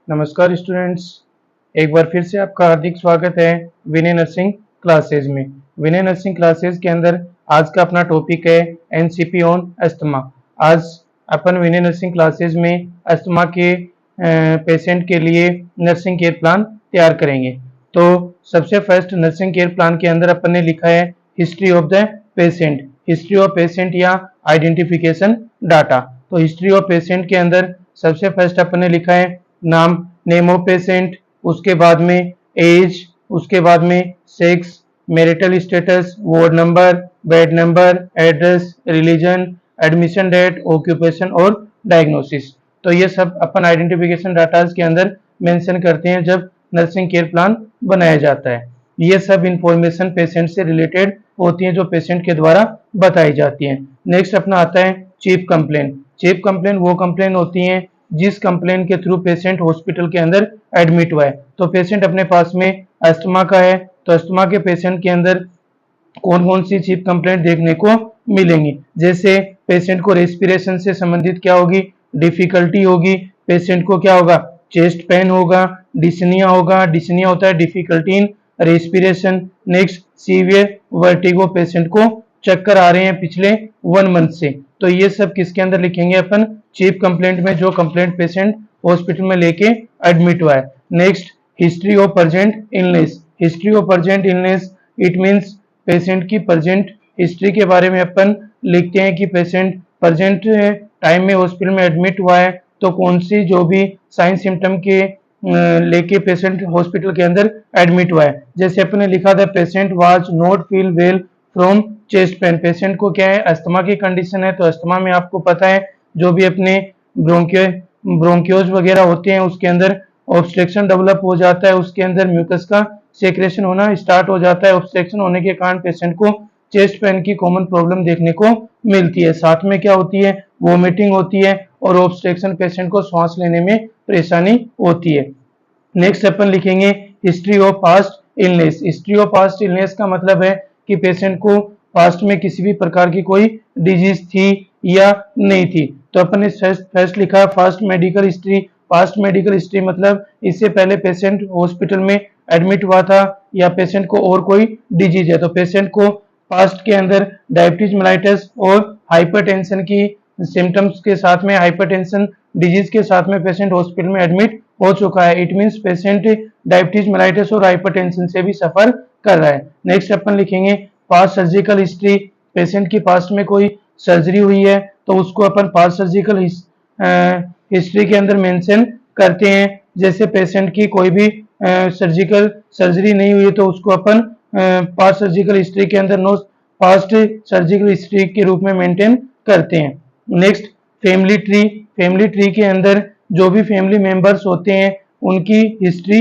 नमस्कार स्टूडेंट्स, एक बार फिर से आपका हार्दिक स्वागत है विनय नर्सिंग क्लासेज में। विनय नर्सिंग क्लासेज के अंदर आज का अपना टॉपिक है एनसीपी ऑन अस्थमा। आज अपन विनय नर्सिंग क्लासेज में अस्थमा के पेशेंट के लिए नर्सिंग केयर प्लान तैयार करेंगे। तो सबसे फर्स्ट नर्सिंग केयर प्लान के अंदर अपन ने लिखा है history of the patient, history of patient या आइडेंटिफिकेशन डाटा। तो हिस्ट्री ऑफ पेशेंट के अंदर सबसे फर्स्ट अपन ने लिखा है नाम, नेम ऑफ पेशेंट, उसके बाद में एज, उसके बाद में sex, marital status, ward number, bed number, address, religion, admission date, occupation और डायग्नोसिस। तो ये सब अपन आइडेंटिफिकेशन डाटाज के अंदर मेंशन करते हैं जब नर्सिंग केयर प्लान बनाया जाता है। ये सब इंफॉर्मेशन पेशेंट से रिलेटेड होती हैं जो पेशेंट के द्वारा बताई जाती हैं। नेक्स्ट अपना आता है चीफ कंप्लेन। चीफ कंप्लेन वो कंप्लेन होती हैं जिस कंप्लेन के थ्रू पेशेंट हॉस्पिटल के अंदर एडमिट हुआ है। तो पेशेंट अपने पास में अस्थमा का है, तो अस्थमा के पेशेंट के अंदर कौन कौन सी चीफ कंप्लेंट देखने को मिलेंगी। जैसे पेशेंट को रेस्पिरेशन से संबंधित क्या होगी, डिफिकल्टी होगी। पेशेंट को क्या होगा, चेस्ट पेन होगा, डिस्निया होगा, डिस्निया होता है difficulty in respiration. Next severe vertigo, patient को चक्कर आ रहे हैं पिछले 1 मंथ से। तो ये सब किसके अंदर लिखेंगे अपन, चीफ कंप्लेंट में, जो कंप्लेंट पेशेंट हॉस्पिटल में लेके एडमिट हुआ है। Next history of present illness. History of present illness it means patient की प्रेजेंट हिस्ट्री के बारे में अपन लिखते हैं कि पेशेंट प्रेजेंट टाइम में हॉस्पिटल में एडमिट हुआ है तो कौन सी जो भी साइन सिम्टम के लेके पेशेंट हॉस्पिटल के अंदर एडमिट हुआ है। जैसे अपने लिखा था patient was not feel well from chest pain. Patient को क्या है, अस्थमा की कंडीशन है। तो अस्थमा में आपको पता है जो भी अपने ब्रोंकियोज वगैरह होते हैं उसके अंदर ऑब्स्ट्रक्शन डेवलप हो जाता है, उसके अंदर म्यूकस का सेक्रेशन होना स्टार्ट हो जाता है। ऑब्स्ट्रक्शन होने के कारण पेशेंट को चेस्ट पेन की कॉमन प्रॉब्लम देखने को मिलती है। साथ में क्या होती है, वोमिटिंग होती है और ऑब्स्ट्रक्शन पेशेंट को सांस लेने में परेशानी होती है। नेक्स्ट अपन लिखेंगे history of past illness. History of past illness का मतलब है कि पेशेंट को पास्ट में किसी भी प्रकार की कोई डिजीज थी या नहीं थी। तो अपन ने फर्स्ट लिखा fast medical history. Past medical history मतलब इससे पहले पेशेंट हॉस्पिटल में एडमिट हुआ था या पेशेंट को और कोई डिजीज है। तो पेशेंट को पास्ट के अंदर डायबिटीज मेलाइटस और हाइपरटेंशन की सिम्टम्स के साथ में, हाइपरटेंशन डिजीज के साथ में पेशेंट हॉस्पिटल में एडमिट हो चुका है। It means patient diabetes mellitus और हाइपरटेंशन से भी सफर कर रहा है। नेक्स्ट अपन लिखेंगे पास्ट सर्जिकल हिस्ट्री। पेशेंट की पास्ट में कोई सर्जरी हुई है तो उसको अपन पास्ट सर्जिकल हिस्ट्री के अंदर मेंशन करते हैं। जैसे पेशेंट की कोई भी सर्जिकल सर्जरी नहीं हुई है तो उसको अपन पास्ट सर्जिकल हिस्ट्री के अंदर नो पास्ट सर्जिकल हिस्ट्री के रूप में मेंटेन करते हैं। Next family tree. Family tree के अंदर जो भी फैमिली मेंबर्स होते हैं उनकी हिस्ट्री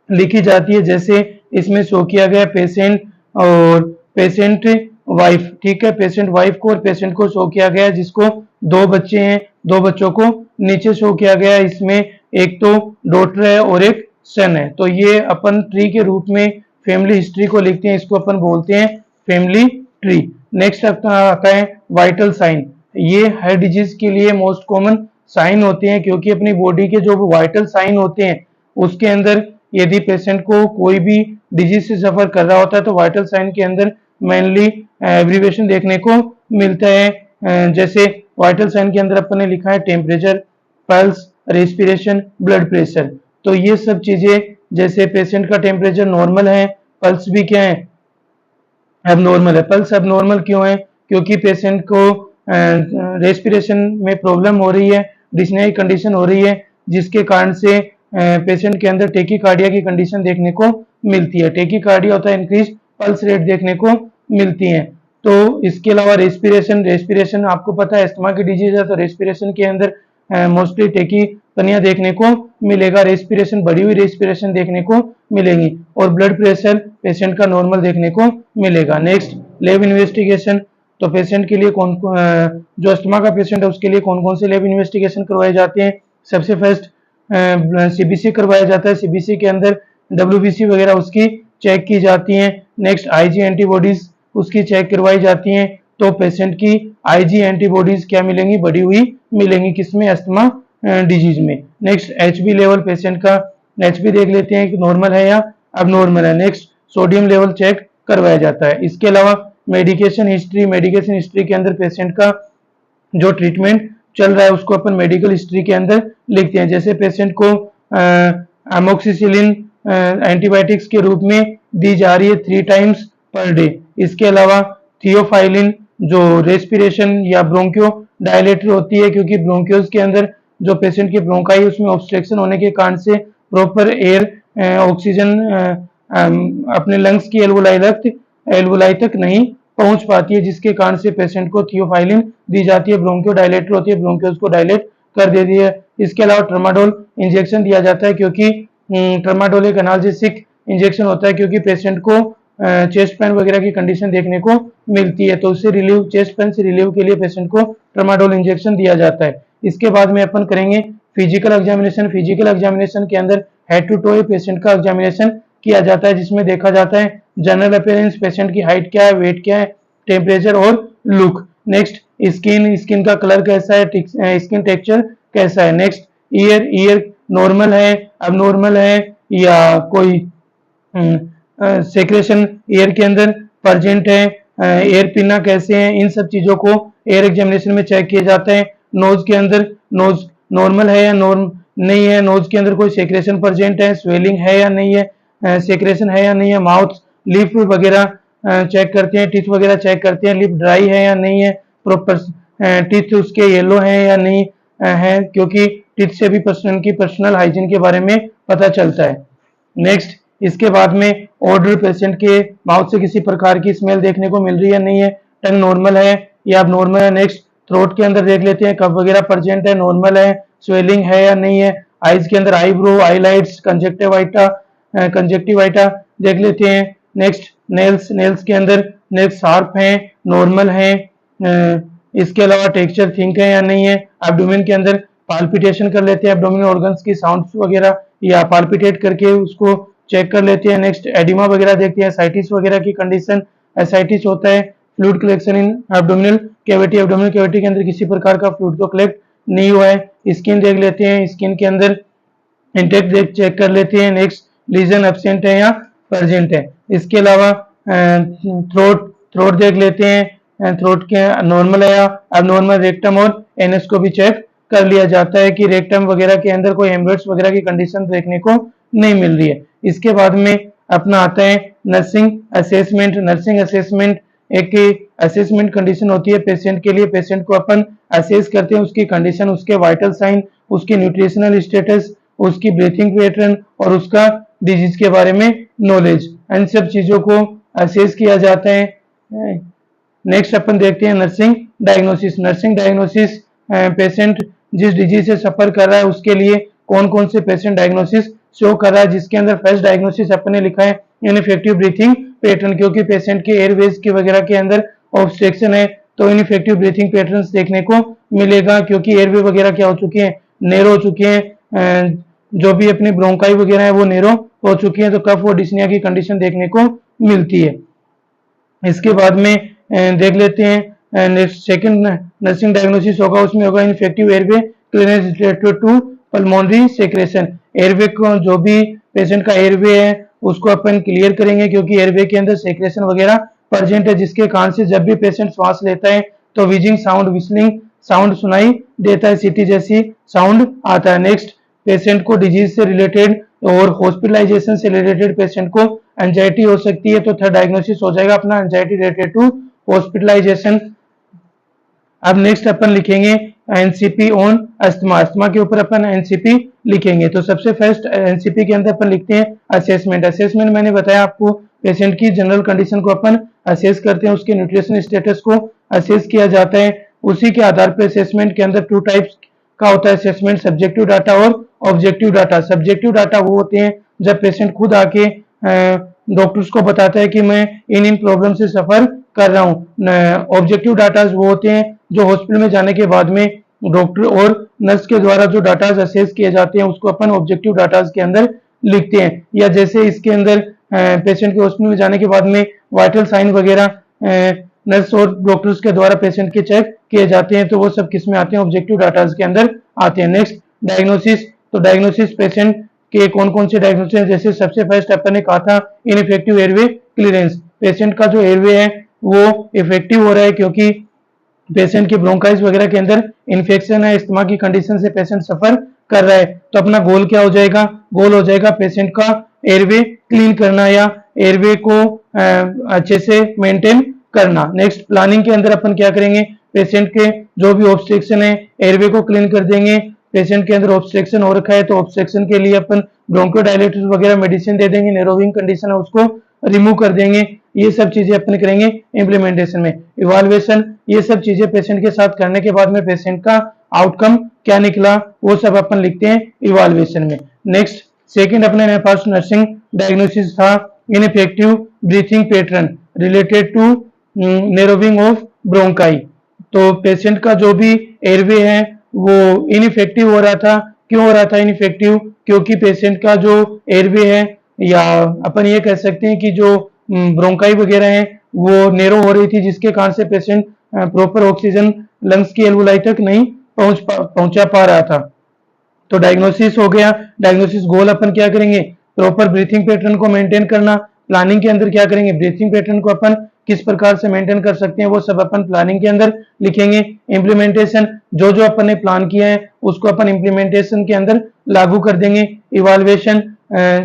लिखी जाती है। जैसे इसमें शो किया गया पेशेंट और पेशेंट वाइफ, ठीक है, पेशेंट वाइफ को और पेशेंट को शो किया गया जिसको 2 बच्चे हैं, 2 बच्चों को नीचे शो किया गया। इसमें एक तो डॉटर है और एक सन है। तो ये अपन ट्री के रूप में फैमिली हिस्ट्री को लिखते हैं, इसको अपन बोलते हैं फैमिली ट्री। नेक्स्ट अपना आता है वाइटल साइन। ये हर डिजीज के लिए मोस्ट कॉमन साइन होते हैं क्योंकि अपनी बॉडी के जो वाइटल साइन होते हैं उसके अंदर यदि पेशेंट को कोई भी डिजीज से सफर कर रहा होता है तो वाइटल साइन के अंदर मेनली एब्रीविएशन देखने को मिलता है। जैसे वाइटल साइन के अंदर अपन ने लिखा है temperature, pulse, respiration, blood pressure. तो ये सब चीजें, जैसे पेशेंट का टेम्परेचर नॉर्मल है, पल्स भी क्या है, एबनॉर्मल है। पल्स एबनॉर्मल क्यों है, क्योंकि पेशेंट को रेस्पिरेशन में प्रॉब्लम हो रही है, डिस्निया की कंडीशन हो रही है जिसके कारण से पेशेंट के अंदर टेकीकार्डिया की कंडीशन देखने को मिलती है। टेकीकार्डिया होता है इंक्रीज पल्स रेट देखने को मिलती है। तो इसके अलावा रेस्पिरेशन, रेस्पिरेशन आपको पता है अस्थमा की डिजीज है तो रेस्पिरेशन के अंदर मोस्टली टेकीपनिया देखने को मिलेगा, रेस्पिरेशन बढ़ी हुई रेस्पिरेशन देखने को मिलेगी और ब्लड प्रेशर पेशेंट का नॉर्मल देखने को मिलेगा। Next lab investigation. तो पेशेंट के लिए जो अस्थमा का पेशेंट है उसके लिए कौन कौन से लैब इन्वेस्टिगेशन करवाए जाते हैं। सबसे फर्स्ट सीबीसी करवाया जाता है। सीबीसी के अंदर डब्ल्यूबीसी वगैरह उसकी चेक की जाती हैं। नेक्स्ट आईजी एंटीबॉडीज उसकी चेक करवाई जाती हैं। तो पेशेंट की आईजी एंटीबॉडीज क्या मिलेंगी, बढ़ी हुई मिलेंगी, किसमें, अस्थमा डिजीज में। नेक्स्ट एचबी लेवल पेशेंट का एचबी देख लेते हैं कि नॉर्मल है या अब नॉर्मल है। नेक्स्ट सोडियम लेवल चेक करवाया जाता है। इसके अलावा मेडिकेशन हिस्ट्री के अंदर पेशेंट का जो ट्रीटमेंट चल रहा है उसको अपन मेडिकल हिस्ट्री के अंदर लिखते हैं। जैसे पेशेंट को अमोक्सिसिलिन एंटीबायोटिक्स के रूप में दी जा रही है 3 टाइम्स पर डे। इसके अलावा थियोफाइलिन जो रेस्पिरेशन या ब्रोंकियो डायलेटर होती है, क्योंकि ब्रोंकियोस के अंदर जो पेशेंट की ब्रोंकाई उसमें ऑब्स्ट्रक्शन होने के कारण से प्रॉपर एयर ऑक्सीजन अपने लंग्स की एल्वोलाई तक नहीं पहुंच पाती है, जिसके कारण से पेशेंट को थियोफाइलिन दी जाती है। ब्रोंकियो डायलेटर होती है, ब्रोंकियोस को डायलेट कर देती है। इसके अलावा ट्रामाडोल इंजेक्शन दिया जाता है, क्योंकि ट्रामाडोल एक एनाल्जेसिक इंजेक्शन होता है, क्योंकि पेशेंट को चेस्ट पेन वगैरह की कंडीशन देखने को मिलती है, तो उससे रिलीव चेस्ट पेन से रिलीव के लिए पेशेंट को ट्रामाडोल इंजेक्शन दिया जाता है। इसके बाद में अपन करेंगे फिजिकल एग्जामिनेशन। फिजिकल एग्जामिनेशन के अंदर हेड टू टो पेशेंट का एग्जामिनेशन किया जाता है, जिसमें देखा जाता है जनरल अपीयरेंस, पेशेंट की हाइट क्या है, वेट क्या है, टेम्परेचर और लुक। नेक्स्ट स्किन का कलर कैसा है, स्किन टेक्सचर कैसा है। नेक्स्ट ईयर नॉर्मल है, अब नॉर्मल है या कोई सेक्रेशन एयर के अंदर प्रेजेंट है, एयर पीना कैसे है, इन सब चीजों को एयर एग्जामिनेशन में चेक किया जाता है। नोज के अंदर नोज नॉर्मल है या नॉर्म नहीं है, नोज के अंदर कोई सेक्रेशन प्रेजेंट है, स्वेलिंग है या नहीं है, सेक्रेशन है या नहीं है। माउथ लिप वगैरह चेक करते हैं, टीथ वगैरह चेक करते हैं, लिप ड्राई है या नहीं है, प्रॉपर टीथ उसके येलो है या नहीं है, क्योंकि टीथ से भी पर्सन की पर्सनल हाइजीन के बारे में पता चलता है। नेक्स्ट इसके बाद में ऑर्डर, पेशेंट के माउथ से किसी प्रकार की स्मेल देखने को मिल रही है नहीं है, टंग नॉर्मल है या अब नॉर्मल है। नेक्स्ट थ्रोट के अंदर देख लेते हैं कफ वगैरह प्रेजेंट है, नॉर्मल है, स्वेलिंग है या नहीं है। आईज के अंदर आईब्रो, आईलाइट्स, कंजक्टिवाइटा देख लेते हैं। नेक्स्ट नेल्स के अंदर नेल्स शार्प है, नॉर्मल है। इसके अलावा टेक्सचर थिंक है या नहीं है। एब्डोमेन के अंदर पाल्पिटेशन कर लेते हैं, एब्डोमिनल ऑर्गन्स की साउंड्स वगैरह या पाल्पिटेट करके उसको चेक कर लेते हैं। नेक्स्ट एडिमा वगैरह देखते हैं, एसाइटिस वगैरह की कंडीशन। एसाइटिस होता है fluid collection in abdominal cavity के अंदर किसी प्रकार का फ्लूइड तो कलेक्ट नहीं हुआ है। स्किन देख लेते हैं, स्किन के अंदर इंटेक्ट देख चेक कर लेते हैं। नेक्स्ट लीजन एब्सेंट है या प्रेजेंट है। इसके अलावा थ्रोट देख लेते हैं, थ्रोट के नॉर्मल है या अबनॉर्मल। रेक्टम और एनएस को भी चेक कर लिया जाता है कि रेक्टम वगैरह के अंदर कोई हेमरेट्स वगैरह की कंडीशन देखने को नहीं मिल रही है। इसके बाद में अपना आता है नर्सिंग असेसमेंट। नर्सिंग असेसमेंट एक असेसमेंट कंडीशन होती है पेशेंट के लिए। पेशेंट को अपन असेस करते हैं, उसकी कंडीशन, उसके वाइटल साइन, उसकी न्यूट्रिशनल स्टेटस, उसकी ब्रीथिंग पैटर्न और उसका डिजीज के बारे में नॉलेज, इन सब चीजों को असेस किया जाता है। नेक्स्ट अपन देखते हैं nursing diagnosis. Nursing diagnosis patient जिस डिजीज से सफर कर रहा है उसके लिए कौन कौन से पेशेंट डायग्नोसिस शो कर रहा है, जिसके अंदर फर्स्ट डायग्नोसिस अपने लिखा है इनइफेक्टिव ब्रीथिंग पैटर्न, क्योंकि पेशेंट के एयरवेज के वगैरह के अंदर ऑब्स्ट्रक्शन है तो इनइफेक्टिव ब्रीथिंग पैटर्न्स देखने को मिलेगा, क्योंकि एयरवे वगैरह क्या हो चुके हैं, नैरो हो चुके हैं, जो भी अपनी ब्रोंकाई वगैरह है वो नैरो हो चुकी है, तो कफ और डिस्निया की कंडीशन देखने को मिलती है। इसके बाद में देख लेते हैं नेक्स्ट सेकंड नर्सिंग डायग्नोसिस होगा, उसमें होगा infective airway clearance related to pulmonary secretion. Airway को जो भी पेशेंट का एयरवे है उसको अपन क्लियर करेंगे, क्योंकि एयरवे के अंदर सेक्रेशन वगैरह प्रेजेंट है, जिसके कारण से जब भी पेशेंट श्वास लेता है तो विजिंग साउंड, विस्लिंग साउंड सुनाई देता है, सीटी जैसी साउंड आता है। नेक्स्ट पेशेंट को डिजीज से रिलेटेड और हॉस्पिटलाइजेशन से रिलेटेड पेशेंट को एंजाइटी हो सकती है, तो थर्ड डायग्नोसिस हो जाएगा अपना एंजाइटी रिलेटेड टू हॉस्पिटलाइजेशन। अब नेक्स्ट अपन लिखेंगे एनसीपी ऑन अस्थमा। अस्थमा के ऊपर अपन एनसीपी लिखेंगे, तो सबसे फर्स्ट एनसीपी के अंदर अपन लिखते हैं असेसमेंट। असेसमेंट मैंने बताया आपको, पेशेंट की जनरल कंडीशन को अपन असेस करते हैं, उसके न्यूट्रिशन स्टेटस को असेस किया जाता है। उसी के आधार पर असेसमेंट के अंदर 2 टाइप्स का होता है असेसमेंट, सब्जेक्टिव डाटा और ऑब्जेक्टिव डाटा। सब्जेक्टिव डाटा वो होते हैं जब पेशेंट खुद आके डॉक्टर्स को बताता है कि मैं इन प्रॉब्लम से सफर कर रहा हूँ। ऑब्जेक्टिव डाटा वो होते हैं जो हॉस्पिटल में जाने के बाद में डॉक्टर और नर्स के द्वारा जो डाटा असेस किए जाते हैं उसको अपन ऑब्जेक्टिव डाटा के अंदर लिखते हैं। या जैसे इसके अंदर पेशेंट के हॉस्पिटल में जाने के बाद में वाइटल साइन वगैरह नर्स और डॉक्टर्स के द्वारा पेशेंट के चेक किए जाते हैं, तो वो सब किस में आते हैं, ऑब्जेक्टिव डाटा के अंदर आते हैं। नेक्स्ट डायग्नोसिस, तो डायग्नोसिस पेशेंट के कौन कौन से डायग्नोसिस, जैसे सबसे फर्स्ट अपन ने कहा था इनइफेक्टिव एयरवे क्लियरेंस, पेशेंट का जो एयरवे है वो इफेक्टिव हो रहा है क्योंकि पेशेंट के ब्रोंकाइल्स वगैरह के अंदर इन्फेक्शन है, अस्थमा की कंडीशन से पेशेंट सफर कर रहा है, तो अपना गोल क्या हो जाएगा, गोल हो जाएगा पेशेंट का एयरवे क्लीन करना या एयरवे को अच्छे से मेंटेन करना। नेक्स्ट प्लानिंग के अंदर अपन क्या करेंगे, पेशेंट के जो भी ऑब्स्ट्रक्शन है एयरवे को क्लीन कर देंगे। पेशेंट के अंदर ऑब्स्ट्रक्शन हो रखा है तो ऑब्स्ट्रक्शन के लिए अपन ब्रोंकोडायलेटर्स वगैरह मेडिसिन दे देंगे, नैरोविंग कंडीशन है उसको रिमूव कर देंगे। ये सब चीजें अपन करेंगे इम्प्लीमेंटेशन में। इवाल्युएशन, ये सब चीजें पेशेंट के साथ करने के बाद में पेशेंट का आउटकम क्या निकला वो सब अपन लिखते हैं इवाल्युएशन में। नेक्स्ट सेकंड अपने पास नर्सिंग डायग्नोसिस था ineffective breathing pattern related to narrowing of bronchi. तो पेशेंट का जो भी एयरवे है वो इनइफेक्टिव हो रहा था। क्यों हो रहा था इनइफेक्टिव, क्योंकि पेशेंट का जो एयरवे है या अपन ये कह सकते हैं कि जो ब्रोंकाई वगैरह है वो नैरो हो रही थी, जिसके कारण से पेशेंट प्रॉपर ऑक्सीजन लंग्स की एल्वुलाई तक नहीं पहुंचा पा रहा था। तो डायग्नोसिस हो गया। डायग्नोसिस गोल अपन क्या करेंगे, प्रॉपर ब्रीथिंग पैटर्न को मेंटेन करना। प्लानिंग के अंदर क्या करेंगे, ब्रीथिंग पैटर्न को अपन किस प्रकार से मेंटेन कर सकते हैं वो सब अपन प्लानिंग के अंदर लिखेंगे। इम्प्लीमेंटेशन, जो जो अपन ने प्लान किया है उसको अपन इम्प्लीमेंटेशन के अंदर लागू कर देंगे। इवाल्युएशन,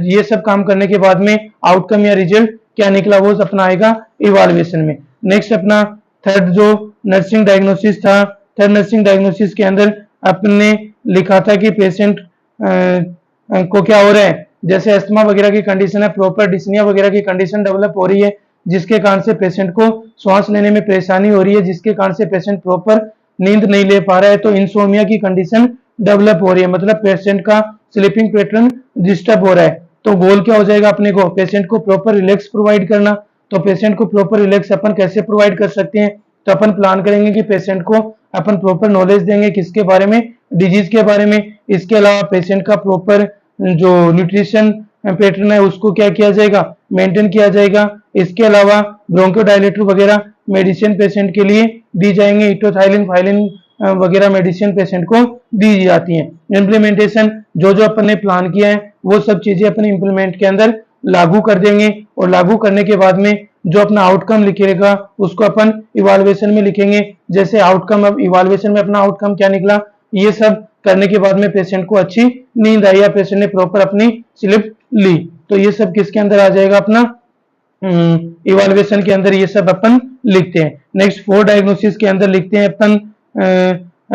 ये सब काम करने के बाद में आउटकम या रिजल्ट क्या निकला वो अपना आएगा इवाल्युएशन में। नेक्स्ट अपना थर्ड जो नर्सिंग डायग्नोसिस था, थर्ड नर्सिंग डायग्नोसिस के अंदर अपने लिखा था कि पेशेंट को क्या हो रहा है, जैसे अस्थमा वगैरह की कंडीशन है, प्रॉपर डिस्निया वगैरह की कंडीशन डेवलप हो रही है, जिसके कारण से पेशेंट को श्वास लेने में परेशानी हो रही है, जिसके कारण से पेशेंट प्रॉपर नींद नहीं ले पा रहा है, तो इंसोमिया की कंडीशन डेवलप हो रही है, मतलब पेशेंट का स्लीपिंग पैटर्न डिस्टर्ब हो रहा है। तो गोल क्या हो जाएगा अपने को, पेशेंट को प्रॉपर रिलैक्स प्रोवाइड करना। तो पेशेंट को प्रॉपर रिलैक्स अपन कैसे प्रोवाइड कर सकते हैं, तो अपन प्लान करेंगे कि पेशेंट को अपन प्रॉपर नॉलेज देंगे किसके बारे में, डिजीज के बारे में। इसके अलावा पेशेंट का प्रॉपर जो न्यूट्रिशन पैटर्न है उसको क्या किया जाएगा, मेंटेन किया जाएगा। इसके अलावा ब्रोंकोडायलेटर वगैरह मेडिसिन पेशेंट के लिए दी जाएंगे, इटोथाइलिन फाइलिन वगैरह मेडिसिन पेशेंट को दी जाती हैं। इम्प्लीमेंटेशन, जो जो अपन ने प्लान किया है वो सब चीजें अपने इम्प्लीमेंट के अंदर लागू कर देंगे, और लागू करने के बाद में जो अपना आउटकम लिखेगा उसको अपन इवाल्युएशन में लिखेंगे। जैसे आउटकम, अब इवाल्युएशन में अपना आउटकम क्या निकला, ये सब करने के बाद में पेशेंट को अच्छी नींद आई या पेशेंट ने प्रॉपर अपनी स्लिप ली, तो ये सब किसके अंदर आ जाएगा, अपना इवाल्युएशन के अंदर ये सब अपन लिखते हैं। नेक्स्ट फोर डायग्नोसिस के अंदर लिखते हैं अपन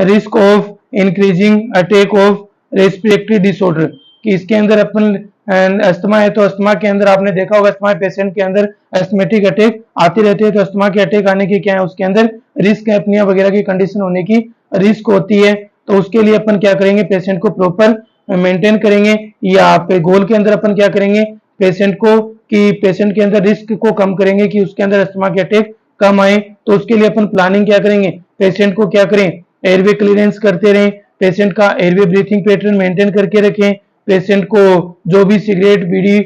risk of increasing attack of respiratory disorder, कि इसके अंदर अपन अस्थमा है तो अस्थमा के अंदर आपने देखा होगा अस्थमा पेशेंट के अंदर एस्थमेटिक अटैक आते रहते हैं, तो अस्थमा के अटैक आने की क्या है, उसके अंदर रिस्क एपनिया वगैरह की कंडीशन होने की रिस्क होती है। तो उसके लिए अपन क्या करेंगे, पेशेंट को प्रॉपर मेंटेन करेंगे, या पे गोल के अंदर अपन क्या करेंगे, पेशेंट को कि पेशेंट के अंदर रिस्क को कम करेंगे कि उसके अंदर अस्थमा के अटैक कम आए। तो उसके लिए अपन प्लानिंग क्या करेंगे, पेशेंट को क्या करें, एयरवे क्लियरेंस करते रहें, पेशेंट का एयरवे ब्रीथिंग पैटर्न मेंटेन करके रखें, पेशेंट को जो भी सिगरेट बीड़ी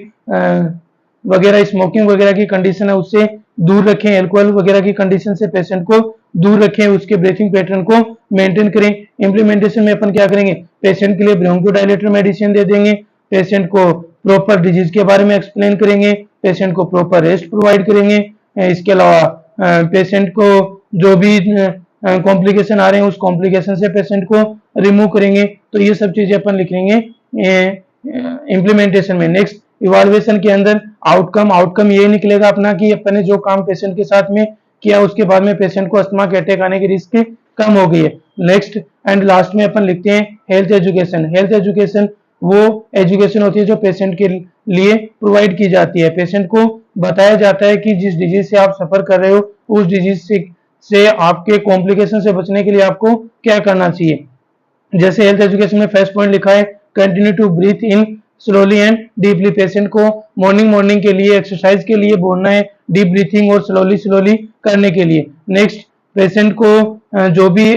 वगैरह स्मोकिंग वगैरह की कंडीशन है उससे दूर रखें, अल्कोहल वगैरह की कंडीशन से पेशेंट को दूर रखें, उसके ब्रीथिंग पैटर्न को मेंटेन करें। इम्प्लीमेंटेशन में अपन क्या करेंगे, पेशेंट के लिए ब्रोंकोडायलेटर मेडिसिन दे देंगे, पेशेंट को प्रॉपर डिजीज के बारे में एक्सप्लेन करेंगे, पेशेंट को प्रॉपर रेस्ट प्रोवाइड करेंगे। इसके अलावा पेशेंट को जो भी कॉम्प्लिकेशन आ रहे हैं उस कॉम्प्लिकेशन से पेशेंट को रिमूव करेंगे। तो ये सब चीजें अपन लिखेंगे इम्प्लीमेंटेशन में। नेक्स्ट इवाल्युएशन के अंदर आउटकम ये निकलेगा अपना कि अपन ने जो काम पेशेंट के साथ में किया उसके बाद में पेशेंट को अस्थमा के अटैक आने की रिस्क कम हो गई है। नेक्स्ट एंड लास्ट में अपन लिखते हैं हेल्थ एजुकेशन। हेल्थ एजुकेशन वो एजुकेशन होती है जो पेशेंट के लिए प्रोवाइड की जाती है, पेशेंट को बताया जाता है कि जिस डिजीज से आप सफर कर रहे हो उस डिजीज से आपके कॉम्प्लिकेशन से बचने के लिए आपको क्या करना चाहिए। जैसे हेल्थ एजुकेशन में फर्स्ट पॉइंट लिखा है continue to breathe in slowly and deeply, patient को मॉर्निंग के लिए एक्सरसाइज के लिए बोलना है डीप ब्रीथिंग और स्लोली करने के लिए। नेक्स्ट पेशेंट को जो भी